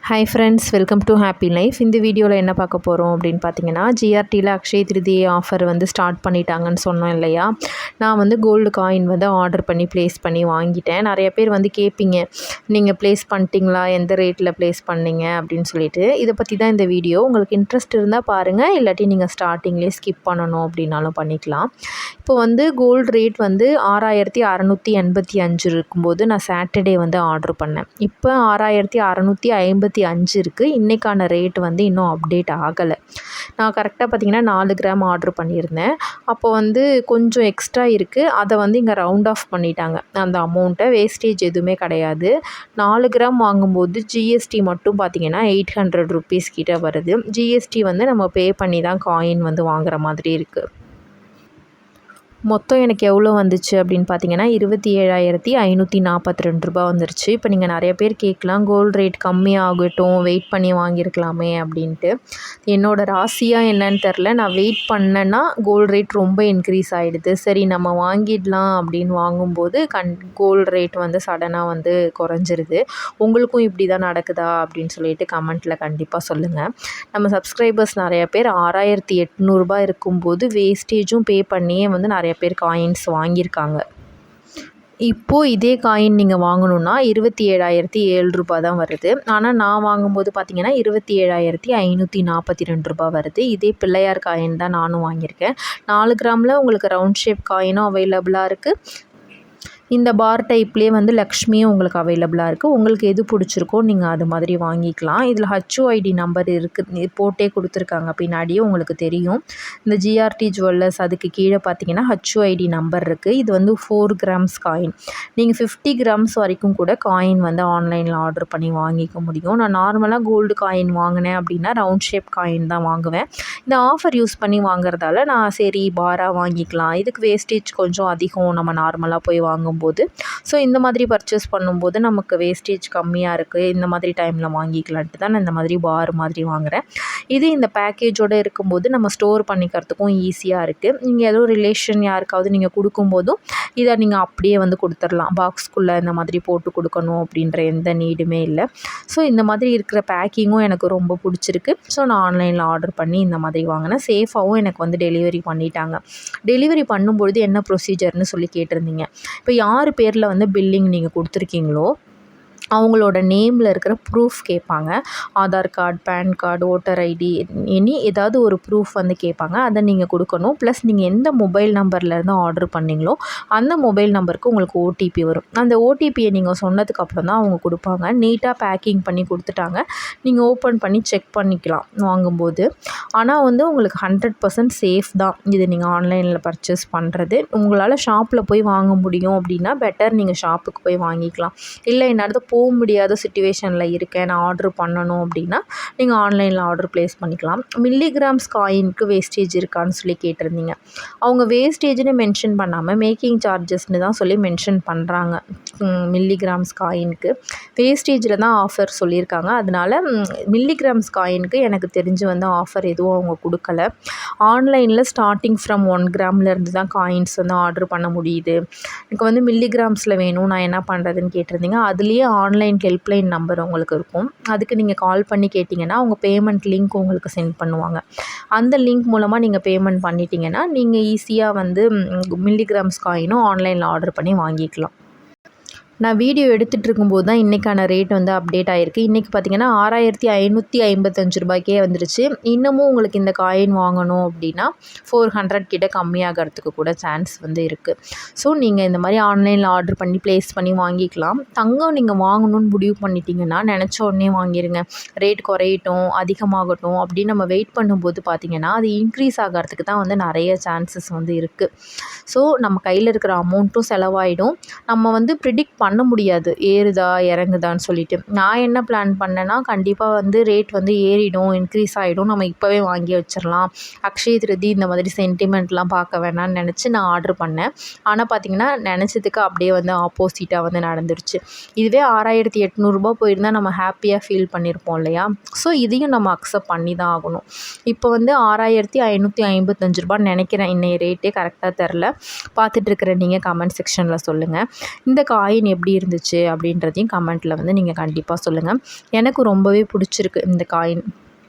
Hi friends, welcome to happy life. இந்த வீடியோவில் என்ன பார்க்க போகிறோம் அப்படின்னு பார்த்தீங்கன்னா, ஜிஆர்டியில் அக்ஷய திருதியை ஆஃபர் வந்து ஸ்டார்ட் பண்ணிட்டாங்கன்னு சொன்னோம் இல்லையா. நான் வந்து கோல்டு காயின் வந்து ஆர்டர் பண்ணி ப்ளேஸ் பண்ணி வாங்கிட்டேன். நிறைய பேர் வந்து கேட்பீங்க, நீங்கள் ப்ளேஸ் பண்ணிட்டீங்களா, எந்த ரேட்டில் ப்ளேஸ் பண்ணீங்க அப்படின்னு சொல்லிட்டு. இதை பற்றி தான் இந்த வீடியோ. உங்களுக்கு இன்ட்ரெஸ்ட் இருந்தால் பாருங்கள், இல்லாட்டி நீங்கள் ஸ்டார்டிங்லேயே ஸ்கிப் பண்ணணும் அப்படின்னாலும் பண்ணிக்கலாம். இப்போ வந்து கோல்டு ரேட் வந்து 6685 இருக்கும்போது நான் சாட்டர்டே வந்து ஆர்டர் பண்ணேன். இப்போ 6655 இருக்குது. இன்றைக்கான ரேட் வந்து இன்னும் அப்டேட் ஆகலை. நான் கரெக்டாக பார்த்திங்கன்னா 4 கிராம் ஆர்டர் பண்ணியிருந்தேன். அப்போ வந்து கொஞ்சம் எக்ஸ்ட்ரா இருக்குது. அதை வந்து இங்கே ரவுண்ட் ஆஃப் பண்ணிட்டாங்க. அந்த அமௌண்ட்டை வேஸ்டேஜ் எதுவுமே கிடையாது. 4 கிராம் வாங்கும்போது ஜிஎஸ்டி மட்டும் பார்த்திங்கன்னா 800 ருபீஸ் கிட்ட வருது. ஜிஎஸ்டி வந்து நம்ம பே பண்ணி தான் காயின் வந்து வாங்குற மாதிரி இருக்குது. மொத்தம் எனக்கு எவ்வளோ வந்துச்சு அப்படின்னு பார்த்தீங்கன்னா 27,542 ரூபா வந்துருச்சு. இப்போ நீங்கள் நிறைய பேர் கேட்கலாம், கோல்டு ரேட் கம்மியாகட்டும், வெயிட் பண்ணி வாங்கியிருக்கலாமே அப்படின்ட்டு. என்னோடய ராசியாக என்னன்னு தெரில. நான் வெயிட் பண்ணேன்னா கோல்டு ரேட் ரொம்ப இன்க்ரீஸ் ஆகிடுது. சரி நம்ம வாங்கிடலாம் அப்படின்னு வாங்கும்போது கோல்டு ரேட் வந்து சடனாக வந்து குறைஞ்சிருது. உங்களுக்கும் இப்படி தான் நடக்குதா அப்படின்னு சொல்லிட்டு கமெண்ட்டில் கண்டிப்பாக சொல்லுங்கள். நம்ம சப்ஸ்கிரைபர்ஸ் நிறைய பேர் 6,800 இருக்கும்போது வேஸ்டேஜும் பே பண்ணியே வந்து நிறைய பேர் காயின்ஸ் வாங்கியிருக்காங்க. இப்போது இதே காயின் நீங்கள் வாங்கணுன்னா 27,007 ரூபா தான் வருது. ஆனால் நான் வாங்கும்போது பார்த்திங்கன்னா 27,542 ரூபா வருது. இதே பிள்ளையார் காயின் தான் நானும் வாங்கியிருக்கேன். 4 கிராமில் உங்களுக்கு ரவுண்ட் ஷேப் காயினும் அவைலபிளாக இருக்குது. இந்த பார் டைப்லேயே வந்து லக்ஷ்மியும் உங்களுக்கு அவைலபிளாக இருக்குது. உங்களுக்கு எது பிடிச்சிருக்கோ நீங்கள் அது மாதிரி வாங்கிக்கலாம். இதில் ஹச்ஓஐடி நம்பர் இருக்குது, போட்டே கொடுத்துருக்காங்க, பின்னாடியே உங்களுக்கு தெரியும். இந்த ஜிஆர்டி ஜுவல்லர்ஸ் அதுக்கு கீழே பார்த்தீங்கன்னா ஹச்ஓஐடி நம்பர் இருக்குது. இது வந்து 4 கிராம்ஸ் காயின். நீங்கள் 50 கிராம்ஸ் வரைக்கும் கூட காயின் வந்து ஆன்லைனில் ஆர்டர் பண்ணி வாங்கிக்க முடியும். நான் நார்மலாக கோல்டு காயின் வாங்கினேன் அப்படின்னா ரவுண்ட் ஷேப் காயின் தான் வாங்குவேன். இந்த ஆஃபர் யூஸ் பண்ணி வாங்குறதால நான் சரி பாராக வாங்கிக்கலாம், இதுக்கு வேஸ்டேஜ் கொஞ்சம் அதிகம் நம்ம நார்மலாக போய் வாங்கும்போது. ஸோ இந்த மாதிரி பர்ச்சேஸ் பண்ணும்போது நமக்கு வேஸ்டேஜ் கம்மியாக இருக்குது, இந்த மாதிரி டைமில் வாங்கிக்கலான்ட்டு தான் நான் இந்த மாதிரி பார் மாதிரி வாங்குகிறேன். இது இந்த பேக்கேஜோடு இருக்கும்போது நம்ம ஸ்டோர் பண்ணிக்கிறதுக்கும் ஈஸியாக இருக்குது. நீங்கள் ஏதோ ரிலேஷன் யாருக்காவது நீங்கள் கொடுக்கும்போதும் இதை நீங்கள் அப்படியே வந்து கொடுத்துடலாம். பாக்ஸ்குள்ளே இந்த மாதிரி போட்டு கொடுக்கணும் அப்படின்ற எந்த நீடுமே இல்லை. ஸோ இந்த மாதிரி இருக்கிற பேக்கிங்கும் எனக்கு ரொம்ப பிடிச்சிருக்கு. ஸோ நான் ஆன்லைனில் ஆர்டர் பண்ணி இந்த மாதிரி வாங்கினேன். சேஃபாகவும் எனக்கு வந்து டெலிவரி பண்ணிட்டாங்க. டெலிவரி பண்ணும்பொழுது என்ன ப்ரொசீஜர்னு சொல்லி கேட்டிருந்தீங்க. இப்போ யார் பேரில் வந்து பில்லிங் நீங்கள் கொடுத்துருக்கீங்களோ அவங்களோட நேமில் இருக்கிற ப்ரூஃப் கேட்பாங்க. Aadhaar card, PAN card, voter ID, ஏதாவது ஒரு ப்ரூஃப் வந்து கேட்பாங்க. அதை நீங்கள் கொடுக்கணும். ப்ளஸ் நீங்கள் எந்த மொபைல் நம்பர்லேருந்து ஆர்டர் பண்ணிங்களோ அந்த மொபைல் நம்பருக்கு உங்களுக்கு ஓடிபி வரும். அந்த ஓடிபியை நீங்கள் சொன்னதுக்கப்புறம் தான் அவங்க கொடுப்பாங்க. நீட்டாக பேக்கிங் பண்ணி கொடுத்துட்டாங்க. நீங்கள் ஓப்பன் பண்ணி செக் பண்ணிக்கலாம் வாங்கும்போது. ஆனால் வந்து உங்களுக்கு 100% சேஃப் தான் இது நீங்கள் ஆன்லைனில் பர்ச்சேஸ் பண்ணுறது. உங்களால் ஷாப்பில் போய் வாங்க முடியும் அப்படின்னா பெட்டர் நீங்கள் ஷாப்புக்கு போய் வாங்கிக்கலாம். இல்லை என்னது போக முடியாத சிச்சுவேஷனில் இருக்கேன், நான் ஆர்டர் பண்ணணும் அப்படின்னா நீங்கள் ஆன்லைனில் ஆர்டர் ப்ளேஸ் பண்ணிக்கலாம். மில்லிகிராம்ஸ் காயினுக்கு வேஸ்டேஜ் இருக்கான்னு சொல்லி கேட்டிருந்தீங்க. அவங்க வேஸ்டேஜ்னு மென்ஷன் பண்ணாமல் மேக்கிங் சார்ஜஸ்ன்னு தான் சொல்லி மென்ஷன் பண்ணுறாங்க. மில்லிகிராம்ஸ் காயினுக்கு வேஸ்டேஜில் தான் ஆஃபர் சொல்லியிருக்காங்க. அதனால் மில்லிகிராம்ஸ் காயினுக்கு எனக்கு தெரிஞ்சு வந்து ஆஃபர் எதுவும் அவங்க கொடுக்கல. ஆன்லைனில் ஸ்டார்டிங் ஃப்ரம் 1 கிராம்லேருந்து தான் காயின்ஸ் வந்து ஆர்டர் பண்ண முடியுது. எனக்கு வந்து மில்லிகிராம்ஸில் வேணும், நான் என்ன பண்ணுறதுன்னு கேட்டிருந்தீங்க. அதுலேயே ஆன்லைன் ஹெல்ப்லைன் நம்பர் உங்களுக்கு இருக்கும். அதுக்கு நீங்கள் கால் பண்ணி கேட்டிங்கன்னா அவங்க பேமெண்ட் லிங்க் உங்களுக்கு சென்ட் பண்ணுவாங்க. அந்த லிங்க் மூலமாக நீங்கள் பேமெண்ட் பண்ணிட்டீங்கன்னா நீங்கள் ஈஸியாக வந்து மில்லிகிராம்ஸ் காயினும் ஆன்லைனில் ஆர்டர் பண்ணி வாங்கிக்கலாம். நான் வீடியோ எடுத்துகிட்டு இருக்கும்போது தான் இன்றைக்கான ரேட் வந்து அப்டேட் ஆகிருக்கு. இன்றைக்கி பார்த்திங்கன்னா 6,555 ரூபாய்க்கே வந்துருச்சு. இன்னமும் உங்களுக்கு இந்த காயின் வாங்கணும் அப்படின்னா 400 கிட்ட கம்மியாகிறதுக்கு கூட சான்ஸ் வந்து இருக்குது. ஸோ நீங்கள் இந்த மாதிரி ஆன்லைனில் ஆர்டர் பண்ணி ப்ளேஸ் பண்ணி வாங்கிக்கலாம். தங்கம் நீங்கள் வாங்கணும்னு முடிவு பண்ணிட்டீங்கன்னா நினச்ச உடனே வாங்கிடுங்க. ரேட் குறையட்டும், அதிகமாகட்டும் அப்படின்னு நம்ம வெயிட் பண்ணும்போது பார்த்திங்கன்னா அது இன்க்ரீஸ் ஆகிறதுக்கு தான் வந்து நிறைய சான்சஸ் வந்து இருக்குது. ஸோ நம்ம கையில் இருக்கிற அமௌண்ட்டும் செலவாயிடும். நம்ம வந்து ப்ரிடிக்ட் பண்ண முடியாது ஏறுதா இறங்குதான்னு சொல்லிட்டு. நான் என்ன பிளான் பண்ணேன்னா கண்டிப்பாக வந்து ரேட் வந்து ஏறிடும், இன்க்ரீஸ் ஆகிடும், நம்ம இப்போவே வாங்கி வச்சிடலாம், அக்ஷய திருதி இந்த மாதிரி சென்டிமெண்ட்லாம் பார்க்க வேணான்னு நினச்சி நான் ஆர்டர் பண்ணேன். ஆனால் பார்த்திங்கன்னா நினச்சதுக்கு அப்படியே வந்து ஆப்போசிட்டாக வந்து நடந்துருச்சு. இதுவே 6,800 ரூபா போயிருந்தால் நம்ம ஹாப்பியாக ஃபீல் பண்ணியிருப்போம் இல்லையா. ஸோ இதையும் நம்ம அக்செப்ட் பண்ணி தான் ஆகணும். இப்போ வந்து 6,555 ரூபான்னு நினைக்கிறேன். இன்னைய ரேட்டே கரெக்டாக தெரில. பார்த்துட்ருக்கிற நீங்கள் கமெண்ட் செக்ஷனில் சொல்லுங்கள். இந்த காயின் எப்படி இருந்துச்சு அப்படின்றதையும் கமெண்ட்டில் வந்து நீங்கள் கண்டிப்பாக சொல்லுங்கள். எனக்கு ரொம்பவே பிடிச்சிருக்கு இந்த காயின்.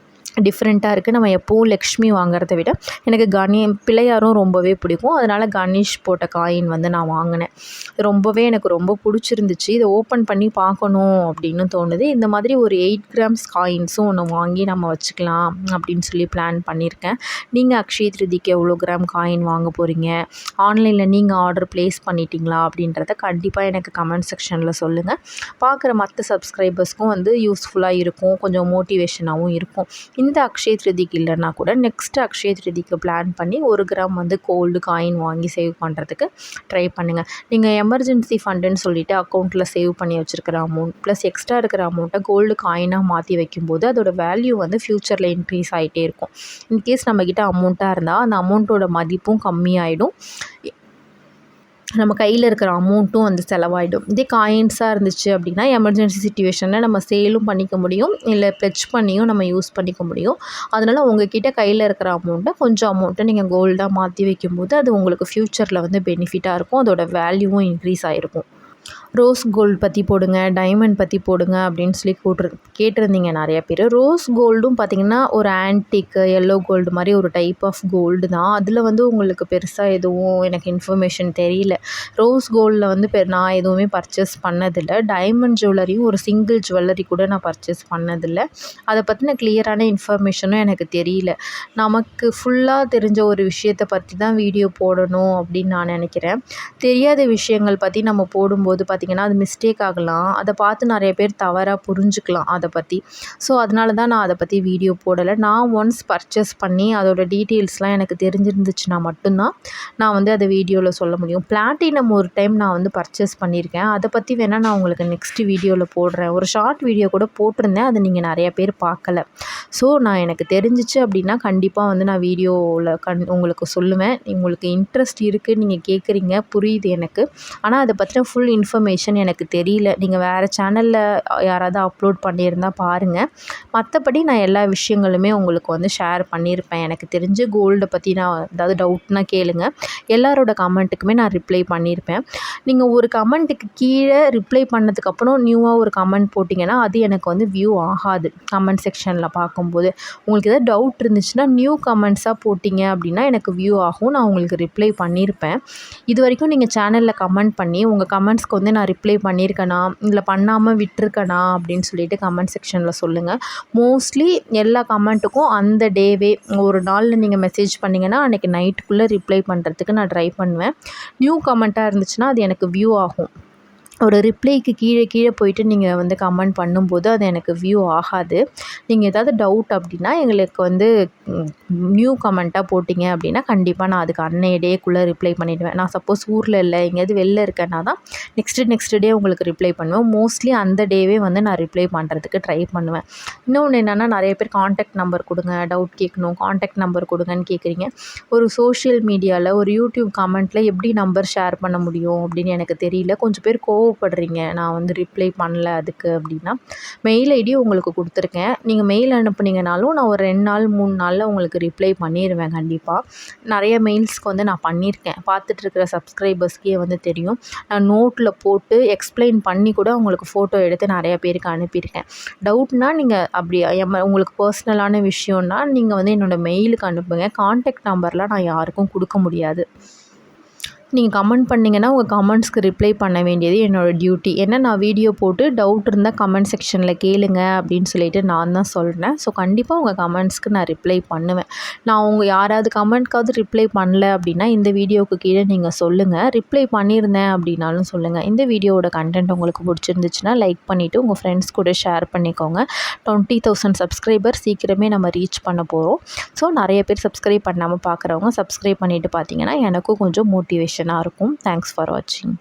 டிஃப்ரெண்ட்டாக இருக்குது. நம்ம எப்போவும் லக்ஷ்மி வாங்குறத விட எனக்கு பிள்ளையாரும் ரொம்பவே பிடிக்கும். அதனால் கணேஷ் போட்ட காயின் வந்து நான் வாங்கினேன். ரொம்பவே எனக்கு ரொம்ப பிடிச்சிருந்துச்சு. இதை ஓப்பன் பண்ணி பார்க்கணும் அப்படின்னு தோணுது. இந்த மாதிரி ஒரு 8 கிராம்ஸ் காயின்ஸும் ஒன்று வாங்கி நம்ம வச்சுக்கலாம் அப்படின்னு சொல்லி பிளான் பண்ணியிருக்கேன். நீங்கள் அக்ஷய திருதிக்கு எவ்வளோ கிராம் காயின் வாங்க போகிறீங்க? ஆன்லைனில் நீங்கள் ஆர்டர் ப்ளேஸ் பண்ணிட்டீங்களா? அப்படின்றத கண்டிப்பாக எனக்கு கமெண்ட் செக்ஷனில் சொல்லுங்கள். பார்க்குற மற்ற சப்ஸ்கிரைபர்ஸ்க்கும் வந்து யூஸ்ஃபுல்லாக இருக்கும், கொஞ்சம் மோட்டிவேஷனாகவும் இருக்கும். இந்த அக்ஷய திருதிக்கு இல்லைன்னா கூட நெக்ஸ்ட் அக்ஷய திருதிக்கு பிளான் பண்ணி 1 கிராம் வந்து கோல்டு காயின் வாங்கி சேவ் பண்ணுறதுக்கு ட்ரை பண்ணுங்கள். நீங்கள் எமர்ஜென்சி ஃபண்டுன்னு சொல்லிவிட்டு அக்கௌண்ட்டில் சேவ் பண்ணி வச்சுருக்கிற அமௌண்ட் ப்ளஸ் எக்ஸ்ட்ரா இருக்கிற அமௌண்ட்டை கோல்டு காயினாக மாற்றி வைக்கும்போது அதோட வேல்யூ வந்து ஃப்யூச்சரில் இன்க்ரீஸ் ஆகிட்டே இருக்கும். இன்கேஸ் நம்மக்கிட்ட அமௌண்ட்டாக இருந்தால் அந்த அமௌண்ட்டோட மதிப்பும் கம்மியாயிடும், நம்ம கையில் இருக்கிற அமௌண்ட்டும் வந்து செலவாயிடும். இதே காயின்ஸாக இருந்துச்சு அப்படின்னா எமர்ஜென்சி சிச்சுவேஷனில் நம்ம சேலும் பண்ணிக்க முடியும், இல்லை ப்ளெட்ஜ் பண்ணியும் நம்ம யூஸ் பண்ணிக்க முடியும். அதனால் உங்ககிட்ட கையில் இருக்கிற அமௌண்ட்டை கொஞ்சம் அமௌண்ட்டை நீங்கள் கோல்டாக மாற்றி வைக்கும்போது அது உங்களுக்கு ஃப்யூச்சரில் வந்து பெனிஃபிட்டாக இருக்கும், அதோட வேல்யூவும் இன்க்ரீஸ் ஆகிருக்கும். ரோஸ் கோல்டு பற்றி போடுங்க, டைமண்ட் பற்றி போடுங்க அப்படின்னு சொல்லி கேட்டிருந்தீங்க நிறைய பேர். ரோஸ் கோல்டும் பார்த்திங்கன்னா ஒரு ஆன்டிக்கு எல்லோ கோல்டு மாதிரி ஒரு டைப் ஆஃப் கோல்டு தான். அதில் வந்து உங்களுக்கு பெருசாக எதுவும் எனக்கு இன்ஃபர்மேஷன் தெரியல. ரோஸ் கோல்டில் வந்து நான் எதுவுமே பர்ச்சேஸ் பண்ணதில்லை. டைமண்ட் ஜுவல்லரியும் ஒரு சிங்கிள் ஜுவல்லரி கூட நான் பர்ச்சேஸ் பண்ணதில்லை. அதை பற்றின கிளியரான இன்ஃபர்மேஷனும் எனக்கு தெரியல. நமக்கு ஃபுல்லாக தெரிஞ்ச ஒரு விஷயத்தை பற்றி தான் வீடியோ போடணும் அப்படின்னு நான் நினைக்கிறேன். தெரியாத விஷயங்கள் பற்றி நம்ம போடும்போது பார்த்திங்கன்னா அது மிஸ்டேக் ஆகலாம், அதை பார்த்து நிறைய பேர் தவறாக புரிஞ்சுக்கலாம் அதை பற்றி. ஸோ அதனால தான் நான் அதை பற்றி வீடியோ போடலை. நான் ஒன்ஸ் பர்ச்சேஸ் பண்ணி அதோட டீட்டெயில்ஸ்லாம் எனக்கு தெரிஞ்சிருந்துச்சுன்னா மட்டும்தான் நான் வந்து அதை வீடியோவில் சொல்ல முடியும். பிளாட்டினம் ஒரு டைம் நான் வந்து பர்ச்சேஸ் பண்ணியிருக்கேன், அதை பற்றி வேணால் நான் உங்களுக்கு நெக்ஸ்ட் வீடியோவில் போடுறேன். ஒரு ஷார்ட் வீடியோ கூட போட்டிருந்தேன், அதை நீங்கள் நிறைய பேர் பார்க்கல. ஸோ நான் எனக்கு தெரிஞ்சிச்சு அப்படின்னா கண்டிப்பாக வந்து நான் வீடியோவில் உங்களுக்கு சொல்லுவேன். உங்களுக்கு இன்ட்ரெஸ்ட் இருக்குது, நீங்கள் கேட்குறீங்க, புரியுது எனக்கு. ஆனால் அதை பற்றின ஃபுல் இன்ஃபர்மேஷன் எனக்கு தெரியல. நீங்கள் வேறு சேனலில் யாராவது அப்லோட் பண்ணியிருந்தால் பாருங்கள். மற்றபடி நான் எல்லா விஷயங்களுமே உங்களுக்கு வந்து ஷேர் பண்ணியிருப்பேன். எனக்கு தெரிஞ்ச கோல்டை பற்றி நான் ஏதாவது டவுட்னால் கேளுங்க, எல்லாரோட கமெண்ட்டுக்குமே நான் ரிப்ளை பண்ணியிருப்பேன். நீங்கள் ஒரு கமெண்ட்டுக்கு கீழே ரிப்ளை பண்ணதுக்கப்புறம் நியூவாக ஒரு கமெண்ட் போட்டிங்கன்னா அது எனக்கு வந்து வியூ ஆகாது. கமெண்ட் செக்ஷனில் பார்க்கும்போது உங்களுக்கு ஏதாவது டவுட் இருந்துச்சுன்னா நியூ கமெண்ட்ஸாக போட்டிங்க அப்படின்னா எனக்கு வியூ ஆகும், நான் உங்களுக்கு ரிப்ளை பண்ணியிருப்பேன். இது வரைக்கும் நீங்கள் சேனலில் கமெண்ட் பண்ணி உங்கள் கமெண்ட்ஸ்க்கு வந்து நான் ரிப்ளை பண்ணியிருக்கேனா இல்லை பண்ணாமல் விட்டுருக்கேனா அப்படின்னு சொல்லிட்டு கமெண்ட் செக்ஷனில் சொல்லுங்கள். மோஸ்ட்லி எல்லா கமெண்ட்டுக்கும் அந்த டேவே ஒரு நாளில் நீங்கள் மெசேஜ் பண்ணிங்கன்னா அன்றைக்கி நைட்டுக்குள்ளே ரிப்ளை பண்ணுறதுக்கு நான் ட்ரை பண்ணுவேன். நியூ கமெண்ட்டாக இருந்துச்சுன்னா அது எனக்கு வியூ ஆகும். ஒரு ரிப்ளைக்கு கீழே போயிட்டு நீங்கள் வந்து கமெண்ட் பண்ணும்போது அது எனக்கு வியூ ஆகாது. நீங்கள் ஏதாவது டவுட் அப்படின்னா எங்களுக்கு வந்து நியூ கமெண்ட்டாக போட்டிங்க அப்படின்னா கண்டிப்பாக நான் அதுக்கு அன்னைய டேக்குள்ளே ரிப்ளை பண்ணிவிடுவேன். நான் சப்போஸ் ஊரில் இல்லை எங்கேயாவது வெளில இருக்கேன்னா தான் நெக்ஸ்ட் டே உங்களுக்கு ரிப்ளை பண்ணுவேன். மோஸ்ட்லி அந்த டேவே வந்து நான் ரிப்ளை பண்ணுறதுக்கு ட்ரை பண்ணுவேன். இன்னொன்று என்னென்னா நிறைய பேர் காண்டாக்ட் நம்பர் கொடுங்க, டவுட் கேட்கணும், காண்டாக்ட் நம்பர் கொடுங்கன்னு கேட்குறீங்க. ஒரு சோஷியல் மீடியாவில் ஒரு யூடியூப் கமெண்ட்டில் எப்படி நம்பர் ஷேர் பண்ண முடியும் அப்படின்னு எனக்கு தெரியல. கொஞ்சம் பேர் கோவப்படுறீங்க நான் வந்து ரிப்ளை பண்ணல அதுக்கு அப்படின்னா. மெயில் ஐடி உங்களுக்கு கொடுத்துருக்கேன், நீங்கள் மெயில் அனுப்புனீங்கனாலும் நான் ஒரு 2 நாள் 3 நாளில் உங்களுக்கு ரிப்ளை பண்ணிடுவேன். கண்டிப்பாக நிறைய மெயில்ஸ்க்கு வந்து நான் பண்ணியிருக்கேன், பார்த்துட்ருக்கிற சப்ஸ்கிரைபர்ஸ்க்கே வந்து தெரியும். நான் நோட்டில் போட்டு எக்ஸ்பிளைன் பண்ணி கூட உங்களுக்கு ஃபோட்டோ எடுத்து நிறைய பேருக்கு அனுப்பியிருக்கேன். டவுட்னால் நீங்கள் அப்படி உங்களுக்கு பர்சனலான விஷயம்னா நீங்கள் வந்து என்னோடய மெயிலுக்கு அனுப்புங்க. காண்டாக்ட் நம்பர்லாம் நான் யாருக்கும் கொடுக்க முடியாது. நீங்கள் கமெண்ட் பண்ணிங்கன்னா உங்கள் கமெண்ட்ஸ்க்கு ரிப்ளை பண்ண வேண்டியது என்னோடய டியூட்டி. ஏன்னா நான் வீடியோ போட்டு டவுட் இருந்தால் கமெண்ட் செக்ஷனில் கேளுங்க அப்படின்னு சொல்லிட்டு நான் தான் சொல்கிறேன். ஸோ கண்டிப்பாக உங்கள் கமெண்ட்ஸ்க்கு நான் ரிப்ளை பண்ணுவேன். நான் உங்கள் யாராவது கமெண்ட்காவது ரிப்ளை பண்ணல அப்படின்னா இந்த வீடியோவுக்கு கீழே நீங்கள் சொல்லுங்கள். ரிப்ளை பண்ணியிருந்தேன் அப்படின்னாலும் சொல்லுங்கள். இந்த வீடியோவோட கண்டென்ட் உங்களுக்கு பிடிச்சிருந்துச்சுன்னா லைக் பண்ணிவிட்டு உங்கள் ஃப்ரெண்ட்ஸ் கூட ஷேர் பண்ணிக்கோங்க. 20,000 சப்ஸ்கிரைபர் சீக்கிரமே நம்ம ரீச் பண்ண போகிறோம். ஸோ நிறைய பேர் சப்ஸ்கிரைப் பண்ணாமல் பார்க்குறவங்க சப்ஸ்கிரைப் பண்ணிவிட்டு பார்த்தீங்கன்னா எனக்கும் கொஞ்சம் மோட்டிவேஷன் இருக்கும். Thanks for watching.